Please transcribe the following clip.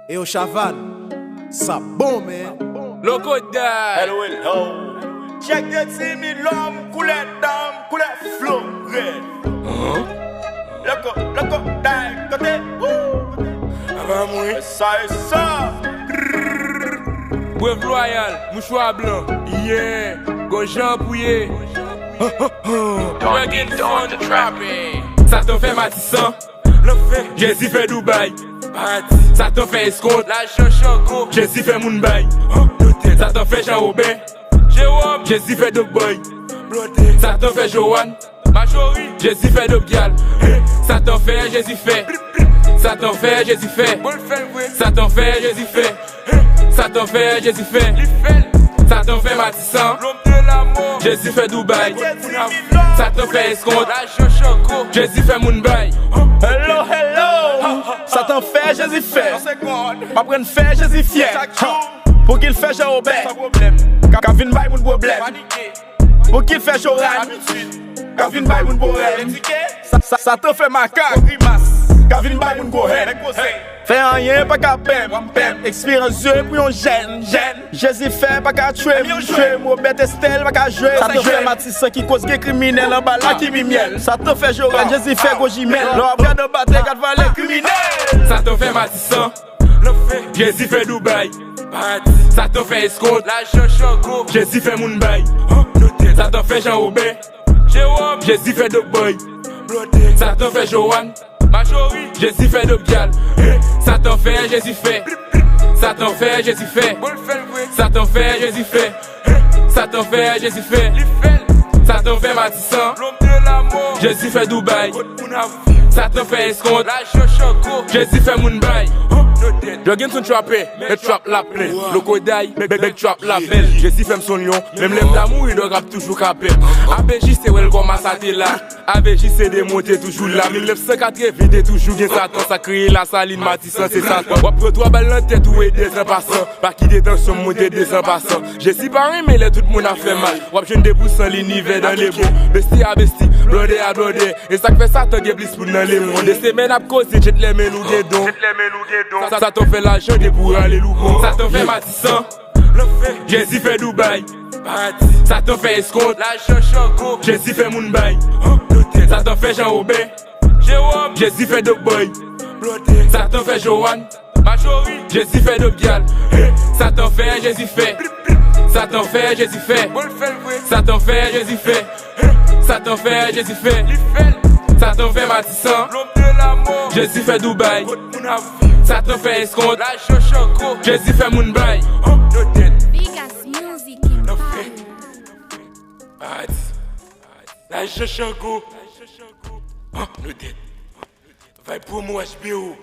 Et au chaval, ça bon, man. Loco die. Hello, hello. Check that, see me long, coulette down, coulette flow, red. Loco, die, côté. Avant moi. Ça et ça. Bref loyal, mouchoir blanc. Yeah. Gojan pouillé. Working on the trapping. Ça t'en fait Matissan. Le fait. Jésus fait Dubaï. Ça t'en fait escompte. La choco. Jésus fait Mounbaï. Ça t'en fait Jean-Robert. Jérôme. Jésus fait Dogboy. Ça t'en fait Joanne. Majori. Jésus fait Dobgal. Ça t'en fait Jésus fait. Ça t'en fait Jésus fait. Ça t'en fait Jésus fait. Ça t'en fait Jésus fait. Ça t'en fait Matissan. Jésus fait Dubaï. Ça t'en fait escompte. Jésus fait Mounbaï. Hello, hello. Ça t'en fait, Jésus fait. Ma prenne fait, Jésus fier. Pour qu'il fait Jean-Robert. Kavin bay moun problème. Pour qu'il fait Joran. Kavin bay moun problème. Ça t'en fait macaque. Kavin bay moun gohen. Fais rien, pas qu'à pem. Expérience pour yon jeune. Jésus fait, pas qu'à tuer. Robert Estelle, pas qu'à jouer. Ça te fait Matissan qui cause des criminels en bas là qui miel. Ça te fait Joran, Jésus fait Gojimel. L'objet de bataille, 4 valets criminels. Ça te fait Matissan. Jésus fait Dubaï. Ça te fait escompte. Jésus fait Mounbaï. Ça te fait Jean-Robert. Jérôme. Jésus fait Dogboy. Ça te fait Joanne. Majori. Jésus fait Dobgal. Ça t'en fait Jésus fait. Ça t'en fait Jésus fait. Ça t'en fait Jésus fait. Ça t'en fait Jésus fait. Ça t'en fait Matissan. Jésus fait Dubaï. Ça t'en fait escompte. Jésus fait Mounbaï. Jogging son trappé, le trap la pleine. Loco die, beg trap la belle. Jésus fait son lion, même l'aime d'amour il doit rap toujours capé. ABJ c'est well comme ça t'es là. ABJ c'est démonté toujours là. 1980 t'es toujours bien Satan. Ça crée la saline Matissan c'est Satan. Wap toi balle en tête ou des en passant. Pas qui détention monter des en passant. Jésus pas rien mais tout le monde a fait mal. Wap jeune debout sans l'univers dans les bons. Bestie à bestie, blodé à blodé. Et ça fait Satan qui blisse pour dans les mondes. Des semaines à cause jet les mains nous des dons. Ça t'en fait l'argent des pour aller loup. Ça t'en fait Matissan. Jésus fait Dubaï. Ça t'en fait escompte. Jésus fait Mounbaï. Ça t'en fait Jean-Robert. Jérôme. Jésus fait Dogboy. Ça t'en fait Joanne. Majori. Jésus fait Dobgal. Ça t'en fait Jésus fait. Ça t'en fait Jésus fait. Ça t'en fait Jésus fait. Ça t'en fait Jésus fait. Ça t'en fait Matissan. Jésus fait Dubaï. Ça t'en fait escompte. Jésus fait Mounbaï. La Chochoco. Nous dit. Va pour moi HBO.